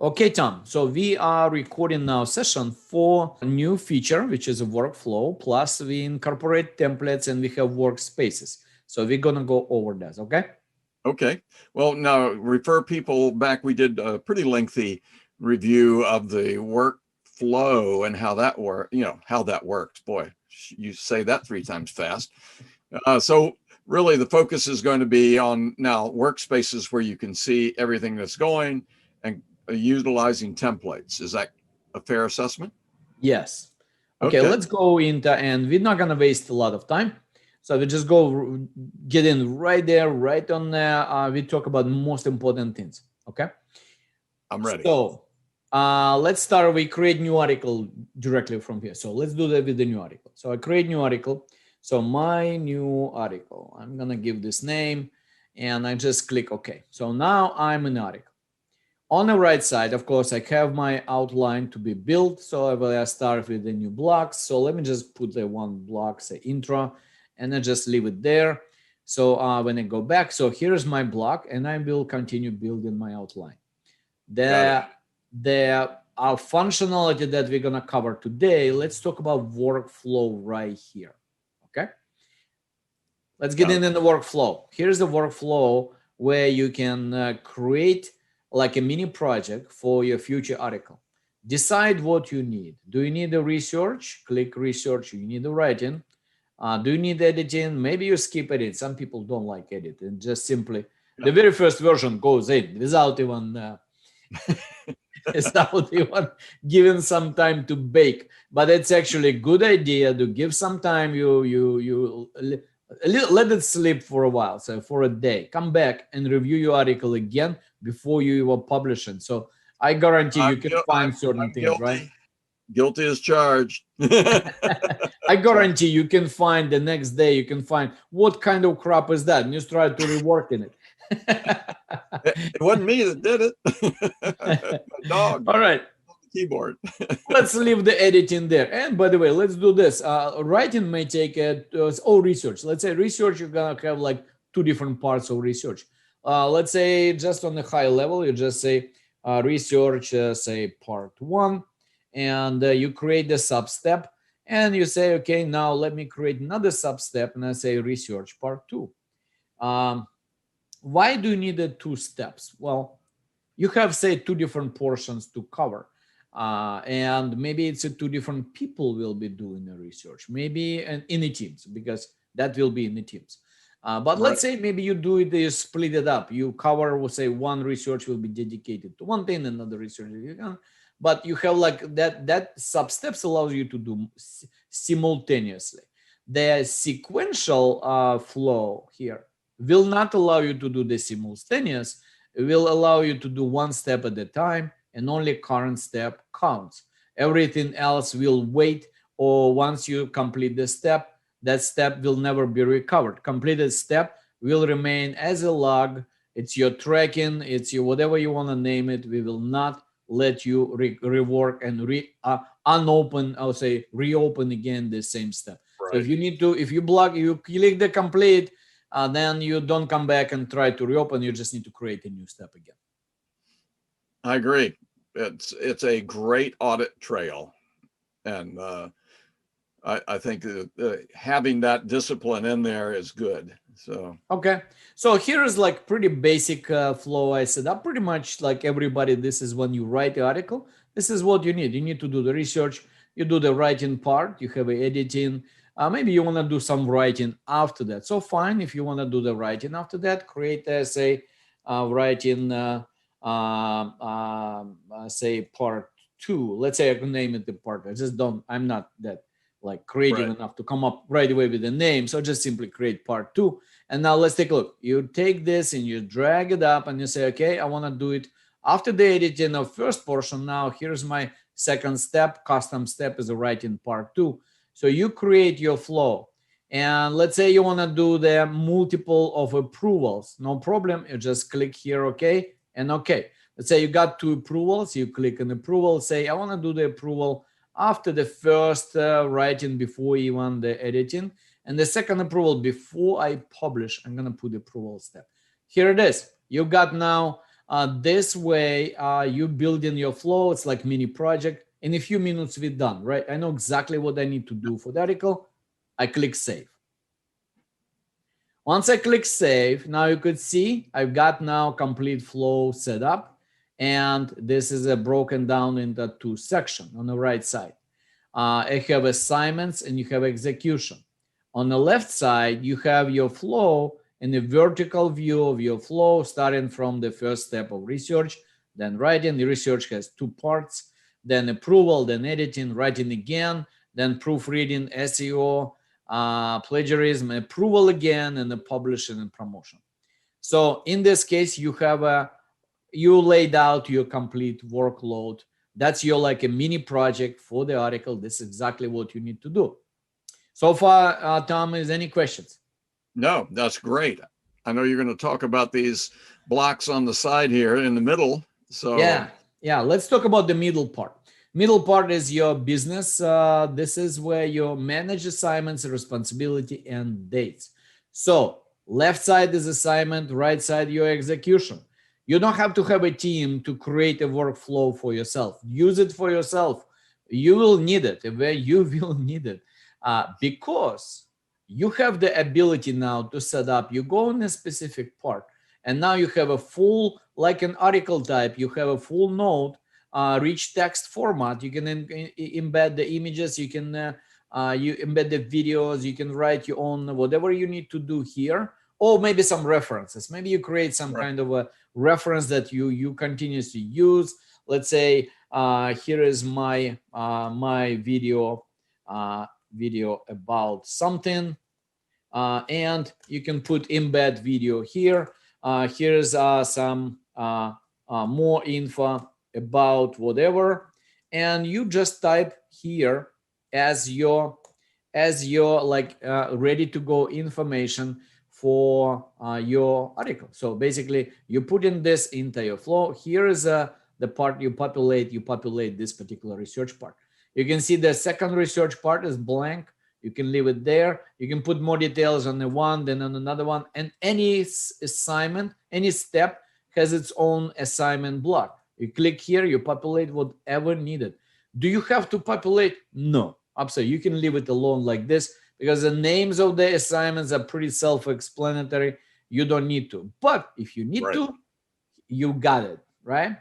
Okay, Tom. So we are recording now session for a new feature, which is a workflow. Plus, we incorporate templates and we have workspaces. So we're gonna go over that. Okay. Okay. Well, now refer people back. We did a pretty lengthy review of the workflow and how that worked. How that worked. Boy, you say that 3 times fast. So really, the focus is going to be on now workspaces where you can see everything that's going and utilizing templates. Is that a fair assessment? Yes. Okay. Okay. Let's go into, and we're not gonna waste a lot of time. So we just go get in right there, right on there. We talk about most important things. Okay. I'm ready. So let's start. We create new article directly from here. So let's do that with the new article. So I create new article. So my new article, I'm gonna give this name, and I just click OK. So now I'm in the article. On the right side, of course, I have my outline to be built. So I will start with the new blocks. So let me just put the one block, say intro, and I just leave it there. So when I go back, so here's my block, and I will continue building my outline. The our functionality that we're gonna cover today, let's talk about workflow right here. Okay, let's get in the workflow. Here's the workflow where you can create like a mini project for your future article. Decide what you need. Do you need the research? Click research. You need the writing. Do you need editing? Maybe you skip edit. Some people don't like edit and just simply the very first version goes in without even without even giving some time to bake. But it's actually a good idea to give some time. You let it sleep for a while, so for a day. Come back and review your article again before you even publish it. So I guarantee you can find certain things, guilty. right? Guilty as charged. I guarantee you can find the next day. You can find what kind of crap is that, and you try to rework in it. It wasn't me that did it. My dog. All right. On the keyboard. Let's leave the editing there. And by the way, let's do this. Writing may take research. Let's say research, you're gonna have like 2 different parts of research. Let's say just on the high level, you just say research, say part 1, and you create the sub step, and you say, okay, now let me create another sub step, and I say research part 2. Why do you need the 2 steps? Well, you have say 2 different portions to cover, and maybe it's 2 different people will be doing the research, maybe in the teams, because that will be in the teams. But let's say maybe you do it, you split it up, you cover, we'll say one research will be dedicated to one thing, another research, but you have like that sub steps allows you to do simultaneously. The sequential flow here will not allow you to do the simultaneous. It will allow you to do one step at a time, and only current step counts. Everything else will wait, or once you complete the step, that step will never be recovered. Completed step will remain as a log. It's your tracking, it's your whatever you want to name it. We will not let you rework and unopen, I'll say reopen again the same step. Right. So if you need to, if you block, you click the complete, then you don't come back and try to reopen. You just need to create a new step again. I agree. It's a great audit trail, and I think having that discipline in there is good. So okay, so here is like pretty basic flow I set up. Pretty much like everybody, this is when you write the article. This is what you need. You need to do the research. You do the writing part. You have a editing. Maybe you want to do some writing after that. So fine, if you want to do the writing after that, create say writing, say part 2. Let's say I can name it the part. I just don't. I'm not that like creative enough to come up right away with the name. So just simply create part 2. And now let's take a look. You take this and you drag it up, and you say, okay, I want to do it after the editing of first portion. Now here's my second step. Custom step is the writing part 2. So you create your flow, and let's say you want to do the multiple of approvals. No problem. You just click here, okay, and okay. Let's say you got 2 approvals. You click on approval. Say I want to do the approval after the first writing, before even the editing, and the second approval before I publish. I'm gonna put the approval step. Here it is. You got now This way, you build in your flow. It's like mini project. In a few minutes, we're done, right? I know exactly what I need to do for the article. I click save. Once I click save, now you could see I've got now complete flow set up. And this is broken down into two sections on the right side. I have assignments and you have execution. On the left side, you have your flow and a vertical view of your flow starting from the first step of research, then writing. The research has two parts, then approval, then editing, writing again, then proofreading, SEO, plagiarism, approval again, and the publishing and promotion. So in this case, you laid out your complete workload. That's your like a mini project for the article. This is exactly what you need to do. So far, Tom, is any questions? No, that's great. I know you're going to talk about these blocks on the side here in the middle. So yeah. Let's talk about the middle part. Middle part is your business. This is where you manage assignments, responsibility, and dates. So left side is assignment, right side your execution. You don't have to have a team to create a workflow for yourself. Use it for yourself. You will need it. You will need it because you have the ability now to set up. You go in a specific part, and now you have a full, like an article type. You have a full node, rich text format. You can embed the images. You can you embed the videos. You can write your own whatever you need to do here. Or maybe some references. Maybe you create some kind of a reference that you continuously use. Let's say here is my my video about something, and you can put embed video here. Here's some more info about whatever, and you just type here as your like ready to go information for your article. So basically you put in this into your flow. Here is the part you populate this particular research part. You can see the second research part is blank. You can leave it there. You can put more details on the one, then on another one. And any assignment, any step has its own assignment block. You click here, you populate whatever needed. Do you have to populate? No, absolutely. You can leave it alone like this because the names of the assignments are pretty self-explanatory. You don't need to. But if you need to, you got it, right?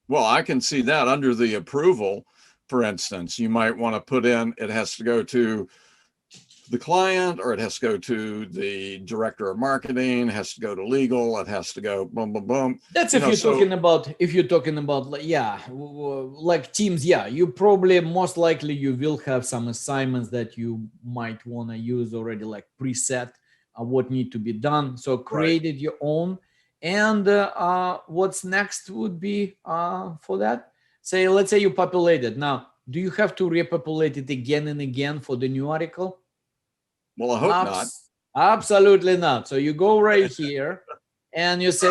Well, I can see that under the approval, for instance, you might want to put in, it has to go to the client, or it has to go to the director of marketing, it has to go to legal, it has to go boom, boom, boom. That's if you're talking about like, yeah, like teams, yeah, you probably most likely you will have some assignments that you might want to use already like preset what need to be done. So created your own. And what's next would be for that? Say, let's say you populate it. Now, do you have to repopulate it again and again for the new article? Well, I hope not. Absolutely not. So you go right here and you say,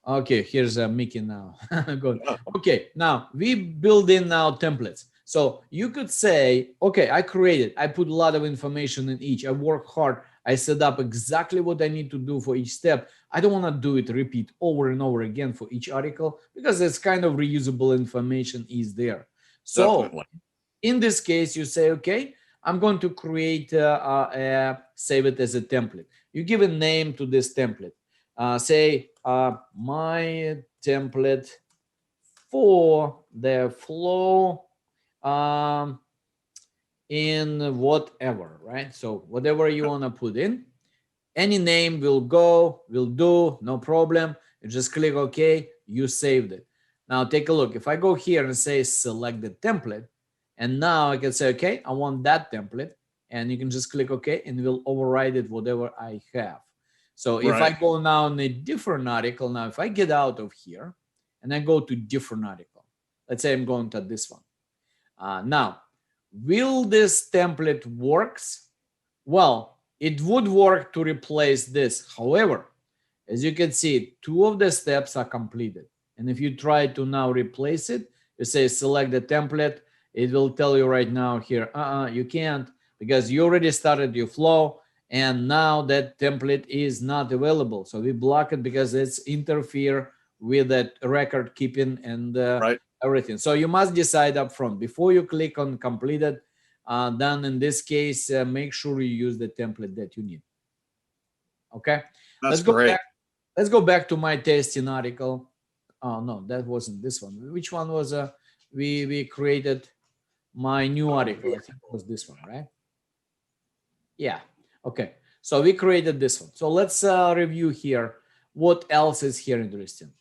okay, here's Mickey now. Good. Okay, now we build in now templates. So you could say, okay, I put a lot of information in each. I work hard. I set up exactly what I need to do for each step. I don't want to do it repeat over and over again for each article because it's kind of reusable information is there. So in this case, you say, okay, I'm going to create, save it as a template. You give a name to this template. Say my template for the flow in whatever, right? So whatever you want to put in, any name will do, no problem. You just click OK, you saved it. Now take a look. If I go here and say select the template, and now I can say, okay, I want that template, and you can just click OK, and it will override it whatever I have. So if I go now in a different article, now if I get out of here and I go to different article, let's say I'm going to this one. Now, will this template works? Well, it would work to replace this. However, as you can see, 2 of the steps are completed. And if you try to now replace it, you say select the template, it will tell you right now here, you can't, because you already started your flow and now that template is not available. So we block it because it's interfere with that record keeping and Right. everything. So you must decide up front before you click on completed. Then in this case, make sure you use the template that you need. Okay, That's let's go great. back. Let's go back to my testing article. Oh no, that wasn't this one. Which one was we created my new article? I think it was this one, right? Yeah. Okay. So we created this one. So let's review here. What else is here interesting?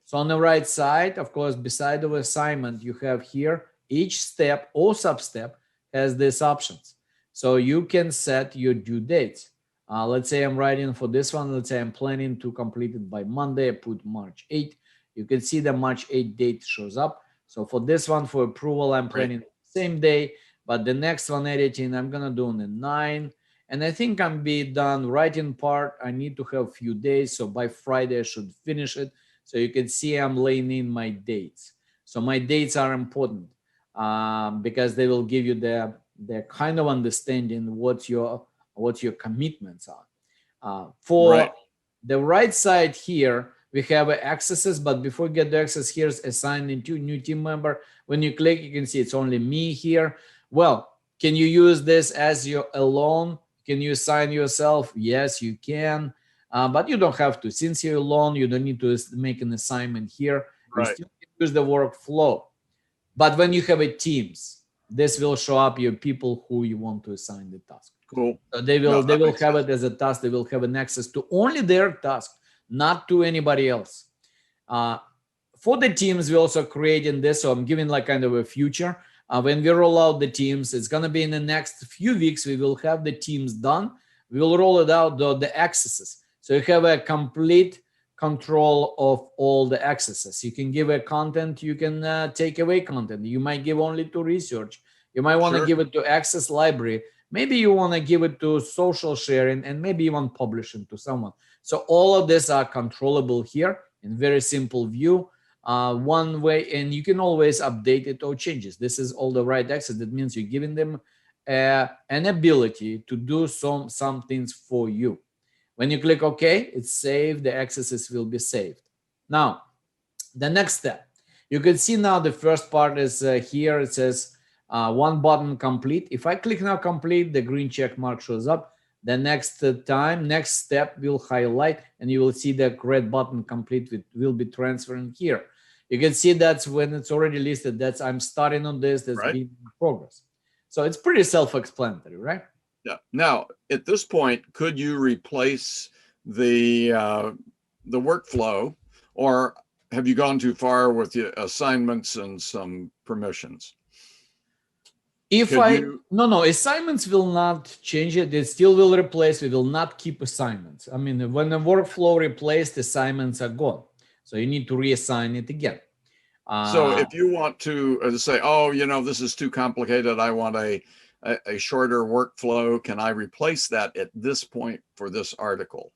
So on the right side, of course, beside the assignment, you have here each step or sub-step has these options. So you can set your due dates. Let's say I'm writing for this one. Let's say I'm planning to complete it by Monday. I put March 8th. You can see the March 8th date shows up. So for this one, for approval, I'm planning same day. But the next one editing, I'm going to do on the 9th. And I think I'm be done writing part. I need to have a few days. So by Friday, I should finish it. So you can see I'm laying in my dates. So my dates are important because they will give you the kind of understanding what your commitments are. For the right side here, we have accesses, but before we get the access, here's assigning to new team member. When you click, you can see it's only me here. Well, can you use this as your alone? Can you assign yourself? Yes, you can. But you don't have to. Since you're alone, you don't need to make an assignment here. You still can use the workflow. But when you have a teams, this will show up your people who you want to assign the task. Cool. So they will have it as a task. They will have an access to only their task, not to anybody else. For the teams, we also creating this. So I'm giving like kind of a future. When we roll out the teams, it's going to be in the next few weeks. We will have the teams done. We will roll it out the accesses. So you have a complete control of all the accesses. You can give a content. You can take away content. You might give only to research. You might want to give it to access library. Maybe you want to give it to social sharing, and maybe you want publishing to someone. So all of this are controllable here in very simple view. One way, and you can always update it or change it. This is all the right access. That means you're giving them an ability to do some things for you. When you click OK, it's saved. The accesses will be saved. Now, the next step, you can see now the first part is here. It says one button complete. If I click now complete, the green check mark shows up. The next step will highlight, and you will see the red button complete will be transferring here. You can see that's when it's already listed. That's I'm starting on this. That's being in progress. So it's pretty self-explanatory, right? Yeah. Now, at this point, could you replace the workflow, or have you gone too far with the assignments and some permissions? No, assignments will not change it. It still will replace. We will not keep assignments. I mean, when the workflow replaced, assignments are gone. So you need to reassign it again. So if you want to say, oh, this is too complicated, I want a shorter workflow, can I replace that at this point for this article?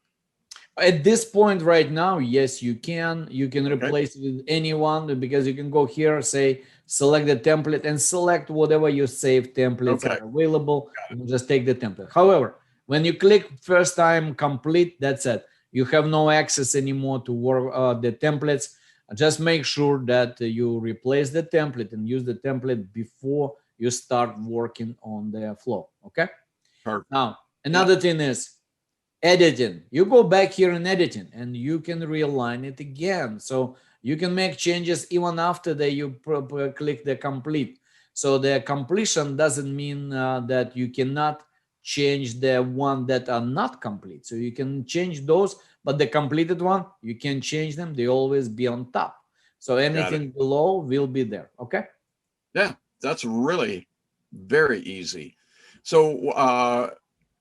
At this point right now, yes, you can. You can replace it with anyone, because you can go here, say, select the template and select whatever your saved templates are available. You can just take the template. However, when you click first time complete, that's it. You have no access anymore to work the templates. Just make sure that you replace the template and use the template before you start working on the flow. Okay. Perfect. Now, another thing is editing. You go back here in editing and you can realign it again. So you can make changes even after that you click the complete. So the completion doesn't mean that you cannot change the one that are not complete. So you can change those, but the completed one, you can change them. They always be on top. So anything below will be there. Okay. Yeah, that's really very easy. So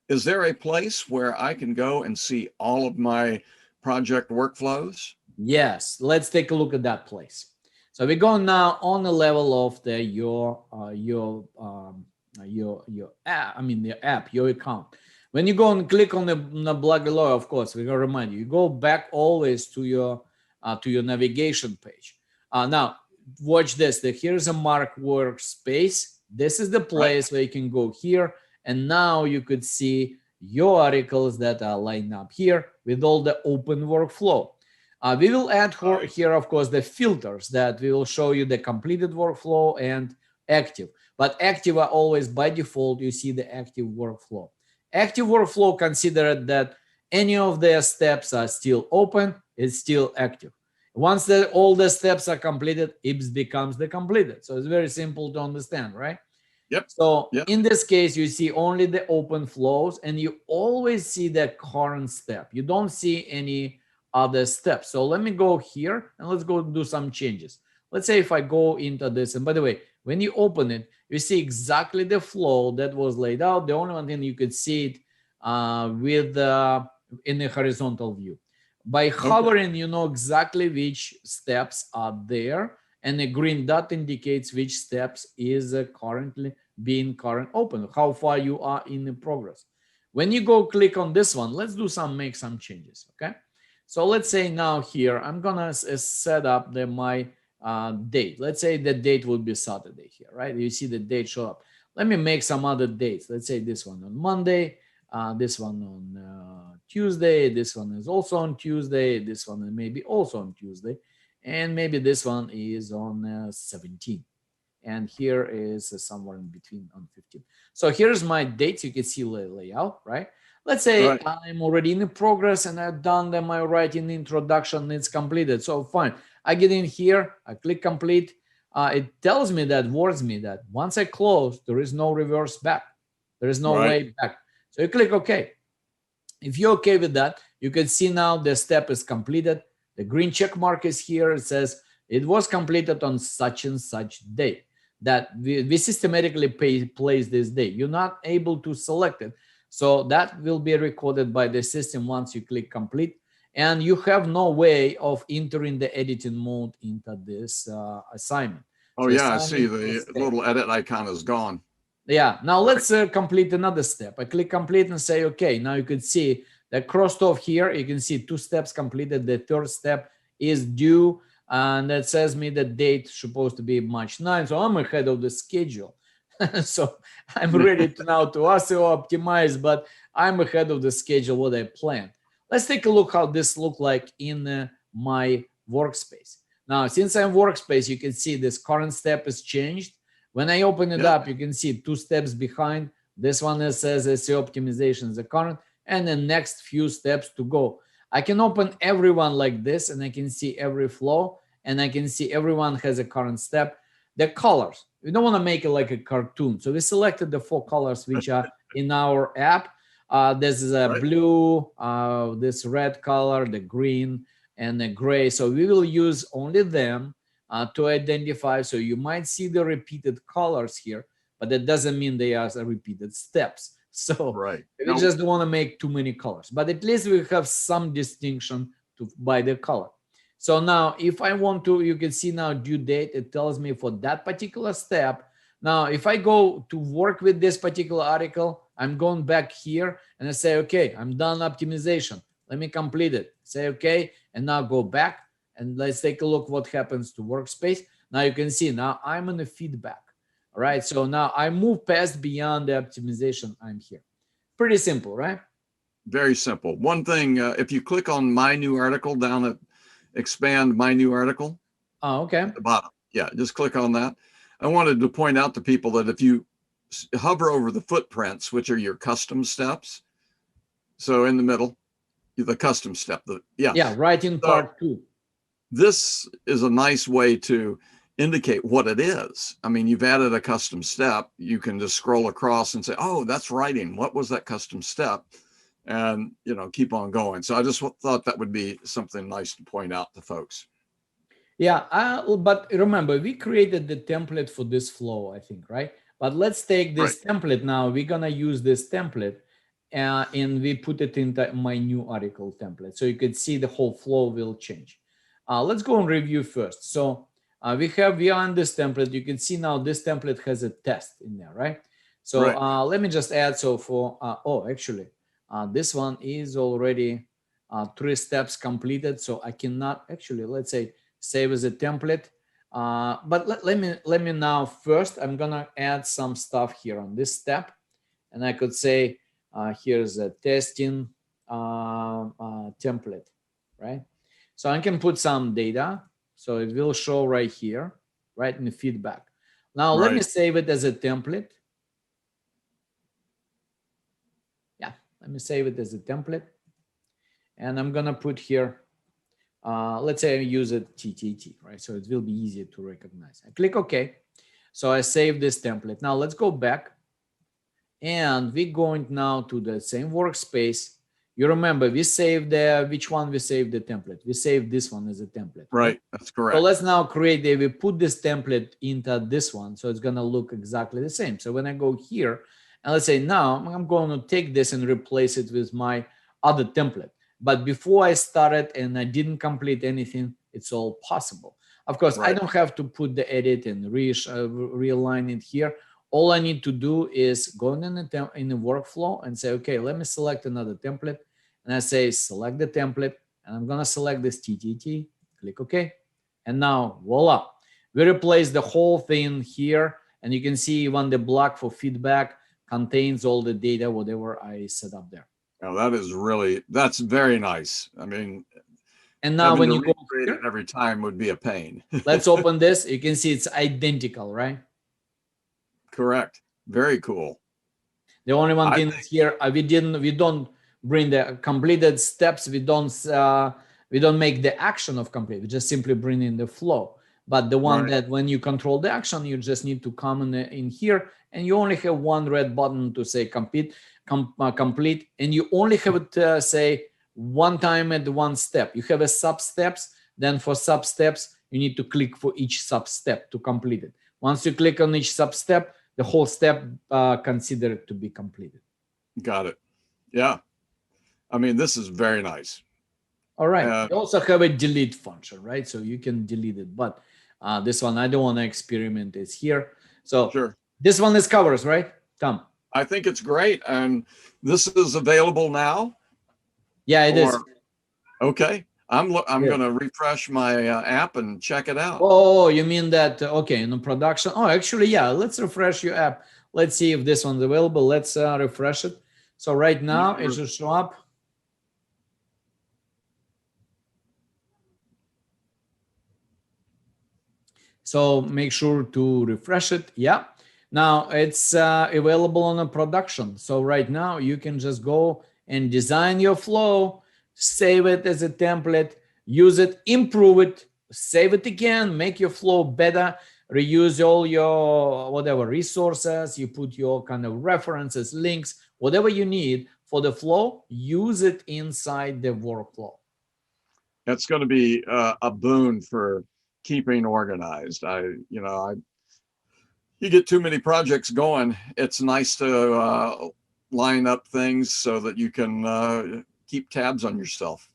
is there a place where I can go and see all of my project workflows? Yes, let's take a look at that place. So we go now on the level of your app. I mean, the app, your account. When you go and click on the blog below, of course, we're gonna remind you. You go back always to your navigation page. Now, watch this. Here's a mark workspace. This is the place where you can go here, and now you could see your articles that are lined up here with all the open workflow. We will add here, of course, the filters that we will show you the completed workflow and active. But active are always by default, you see the active workflow. Active workflow, consider that any of their steps are still open, it's still active. Once all the steps are completed, it becomes the completed. So it's very simple to understand, right? Yep. So Yep. in this case, you see only the open flows and you always see the current step. You don't see any other steps. So let me go here and let's go do some changes. Let's say if I go into this, and by the way, when you open it, you see exactly the flow that was laid out. The only one thing you could see it in the horizontal view. By hovering, you know exactly which steps are there, and the green dot indicates which steps is currently being open, how far you are in the progress. When you go click on this one, let's make some changes, okay? So let's say now here, I'm gonna set up my date. Let's say the date will be Saturday here, right? You see the date show up. Let me make some other dates. Let's say this one on Monday, this one on Tuesday, this one is also on Tuesday, this one is maybe also on Tuesday, and maybe this one is on 17. And here is somewhere in between on 15. So here's my dates. You can see the layout, right? Let's say I'm already in progress and I've done my writing introduction. It's completed. So fine. I get in here. I click complete. It tells me that, warns me that once I close, there is no reverse back. There is no way back. So you click OK. If you're okay with that, you can see now the step is completed. The green check mark is here. It says it was completed on such and such date. That we systematically place this date. You're not able to select it. So that will be recorded by the system once you click complete. And you have no way of entering the editing mode into this assignment. Oh, so yeah, I see the little edit icon is gone. Yeah, now let's complete another step. I click complete and say, okay, now you can see that crossed off here. You can see 2 steps completed. The 3rd step is due. And that says me the date supposed to be March 9th. So I'm ahead of the schedule. So I'm ready now to also optimize, but I'm ahead of the schedule what I planned. Let's take a look how this look like in my workspace. Now, since I'm workspace, you can see this current step is changed. When I open it up, you can see 2 steps behind. This one that says SEO optimization is the current, and the next few steps to go. I can open everyone like this, and I can see every flow, and I can see everyone has a current step. The colors, we don't want to make it like a cartoon. So we selected the 4 colors which are in our app. This is a blue, this red color, the green, and the gray. So we will use only them to identify. So you might see the repeated colors here, but that doesn't mean they are repeated steps. So we just don't want to make too many colors, but at least we have some distinction by the color. So now if I want to, you can see now due date, it tells me for that particular step. Now, if I go to work with this particular article, I'm going back here and I say, okay, I'm done optimization. Let me complete it. Say, okay, and now go back and let's take a look what happens to Workspace. Now you can see now I'm in the feedback. All right, so now I move past beyond the optimization. I'm here. Pretty simple, right? Very simple. One thing, if you click on my new article down at expand my new article. Oh, okay. At the bottom. Yeah, just click on that. I wanted to point out to people that if you hover over the footprints, which are your custom steps, so in the middle, the custom step. Yeah, right in part 2. This is a nice way to indicate what it is. I mean, you've added a custom step. You can just scroll across and say, oh, that's writing. What was that custom step? And, you know, keep on going. So I just thought that would be something nice to point out to folks. Yeah, but remember, we created the template for this flow, I think, right? But let's take this template now. We're going to use this template and we put it into my new article template. So you can see the whole flow will change. Let's go and review first. So we are on this template. You can see now this template has a test in there, right? So let me just add. So for, this one is already 3 steps completed. So I cannot actually, let's say, save as a template. But let me now first, I'm gonna add some stuff here on this step. And I could say, Here's a testing template, right? So I can put some data. So it will show right here, right in the feedback. Now let me Right. save it as a template. Yeah, let me save it as a template. And I'm gonna put here, let's say I use it TTT, right? So it will be easier to recognize. I click OK. So I save this template. Now let's go back. And we're going now to the same workspace. You remember we saved which one we saved the template? We saved this one as a template. Right. That's So correct. let's now we put this template into this one. So it's going to look exactly the same. So when I go here and let's say now I'm going to take this and replace it with my other template. But before I started and I didn't complete anything, it's all possible. Of course, I Right. don't have to put the edit and realign it here. All I need to do is go in the workflow and say, okay, let me select another template. And I say, select the template. And I'm going to select this TTT, click OK. And now, voila, we replace the whole thing here. And you can see when the block for feedback contains all the data, whatever I set up there. Now that's very nice. I mean, and now when you go recreate it every time would be a pain. Let's open this. You can see it's identical, right? Correct. Very cool. The only one thing is here, we don't bring the completed steps. We don't make the action of complete. We just simply bring in the flow. But the one that when you control the action, you just need to come in here, and you only have one red button to say complete, and you only have to say one time at one step. You have a sub steps. Then for sub steps, you need to click for each sub step to complete it. Once you click on each sub step, the whole step considered to be completed. Got it. Yeah. I mean, this is very nice. All right. You also have a delete function, right? So you can delete it. But this one, I don't want to experiment. It's here. So sure. This one is covers, right, Tom? I think it's great. And this is available now? Yeah, it is. Okay. I'm going to refresh my app and check it out. Oh, you mean that? Okay, in the production. Oh, actually, yeah. Let's refresh your app. Let's see if this one's available. Let's refresh it. So right now it should show up. So make sure to refresh it. Yeah. Now it's available on a production. So right now you can just go and design your flow, save it as a template, use it, improve it, save it again, make your flow better, reuse all your whatever resources, you put your kind of references, links, whatever you need for the flow, use it inside the workflow. That's going to be a boon for keeping organized. You get too many projects going. It's nice to line up things so that you can keep tabs on yourself.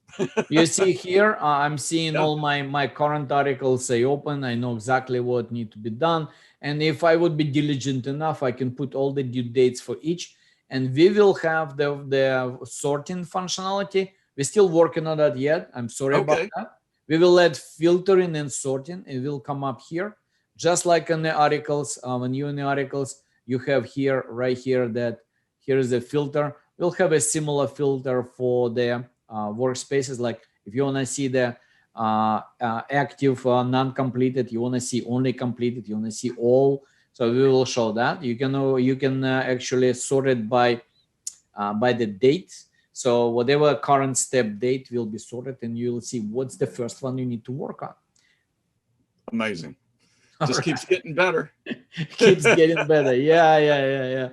You see here, I'm seeing all my current articles say open. I know exactly what needs to be done. And if I would be diligent enough, I can put all the due dates for each. And we will have the sorting functionality. We're still working on that yet. I'm sorry about that. We will add filtering and sorting. It will come up here. Just like in the articles, when you're in the articles, you have here, right here, that here is a filter. We'll have a similar filter for the workspaces. Like if you want to see the active, non-completed, you want to see only completed, you want to see all. So we will show that. You can actually sort it by the date. So whatever current step date will be sorted, and you'll see what's the first one you need to work on. Amazing. Just keeps getting better. Keeps getting better. Yeah.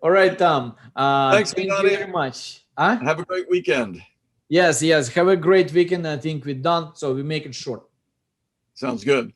All right, Tom. Thanks, thank you very much. Have a great weekend. Yes. Have a great weekend. I think we're done. So we make it short. Sounds good.